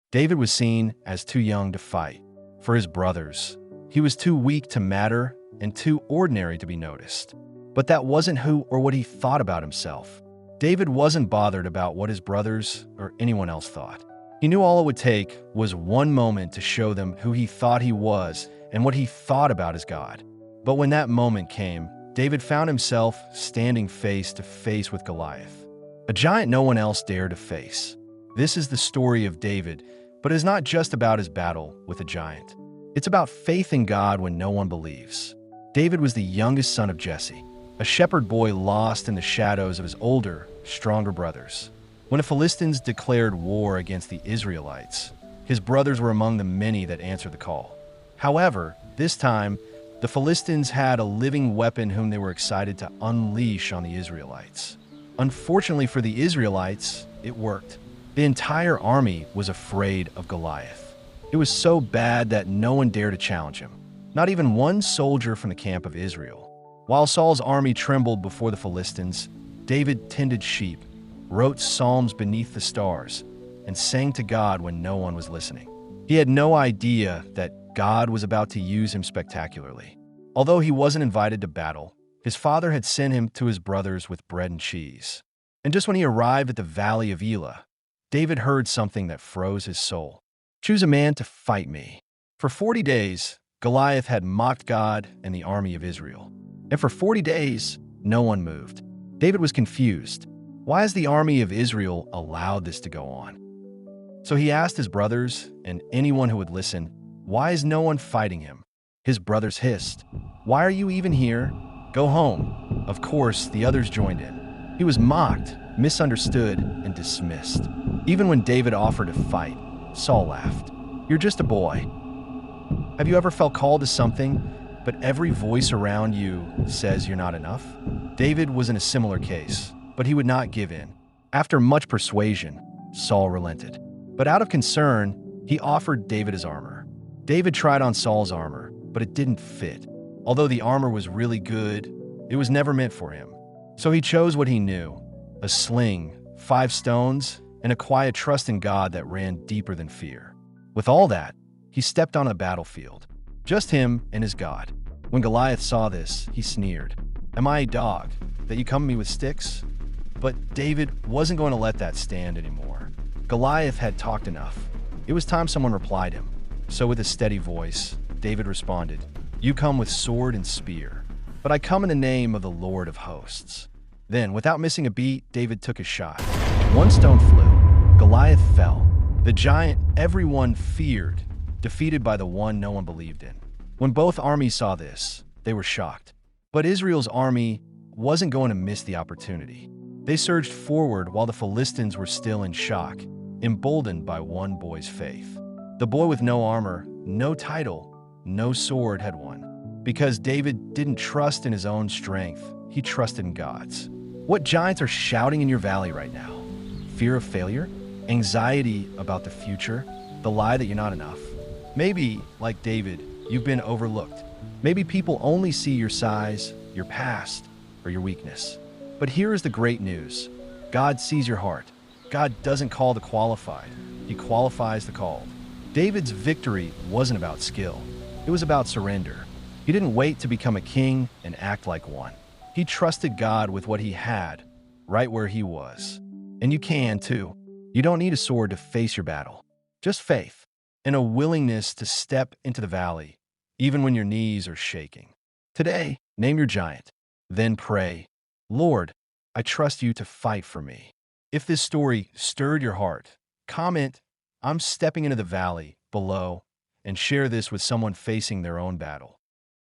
David was seen as too young to fight for his brothers. He was too weak to matter and too ordinary to be noticed. But that wasn't who or what he thought about himself. David wasn't bothered about what his brothers or anyone else thought. He knew all it would take was one moment to show them who he thought he was and what he thought about his God. But when that moment came, David found himself standing face to face with Goliath, a giant no one else dared to face. This is the story of David, but it's not just about his battle with a giant. It's about faith in God when no one believes. David was the youngest son of Jesse, a shepherd boy lost in the shadows of his older, stronger brothers. When the Philistines declared war against the Israelites, his brothers were among the many that answered the call. However, this time, the Philistines had a living weapon whom they were excited to unleash on the Israelites. Unfortunately for the Israelites, it worked. The entire army was afraid of Goliath. It was so bad that no one dared to challenge him, not even one soldier from the camp of Israel. While Saul's army trembled before the Philistines, David tended sheep, wrote psalms beneath the stars, and sang to God when no one was listening. He had no idea that God was about to use him spectacularly. Although he wasn't invited to battle, his father had sent him to his brothers with bread and cheese. And just when he arrived at the valley of Elah, David heard something that froze his soul. "Choose a man to fight me." For 40 days, Goliath had mocked God and the army of Israel. And for 40 days, no one moved. David was confused. Why has the army of Israel allowed this to go on? So he asked his brothers and anyone who would listen, "Why is no one fighting him?" His brothers hissed, "Why are you even here? Go home." Of course, the others joined in. He was mocked, misunderstood, and dismissed. Even when David offered to fight, Saul laughed. "You're just a boy." Have you ever felt called to something, but every voice around you says you're not enough? David was in a similar case, but he would not give in. After much persuasion, Saul relented. But out of concern, he offered David his armor. David tried on Saul's armor, but it didn't fit. Although the armor was really good, it was never meant for him. So he chose what he knew: a sling, 5 stones, and a quiet trust in God that ran deeper than fear. With all that, he stepped on a battlefield. Just him and his God. When Goliath saw this, he sneered, "Am I a dog, that you come to me with sticks?" But David wasn't going to let that stand anymore. Goliath had talked enough. It was time someone replied him. So with a steady voice, David responded, "You come with sword and spear, but I come in the name of the Lord of hosts." Then, without missing a beat, David took a shot. One stone flew. Goliath fell. The giant everyone feared, defeated by the one no one believed in. When both armies saw this, they were shocked. But Israel's army wasn't going to miss the opportunity. They surged forward while the Philistines were still in shock, emboldened by one boy's faith. The boy with no armor, no title, no sword had won. Because David didn't trust in his own strength, he trusted in God's. What giants are shouting in your valley right now? Fear of failure? Anxiety about the future? The lie that you're not enough? Maybe, like David, you've been overlooked. Maybe people only see your size, your past, or your weakness. But here is the great news. God sees your heart. God doesn't call the qualified. He qualifies the called. David's victory wasn't about skill. It was about surrender. He didn't wait to become a king and act like one. He trusted God with what he had, right where he was. And you can too. You don't need a sword to face your battle. Just faith and a willingness to step into the valley, even when your knees are shaking. Today, name your giant. Then pray, "Lord, I trust you to fight for me." If this story stirred your heart, comment, "I'm stepping into the valley," below, and share this with someone facing their own battle.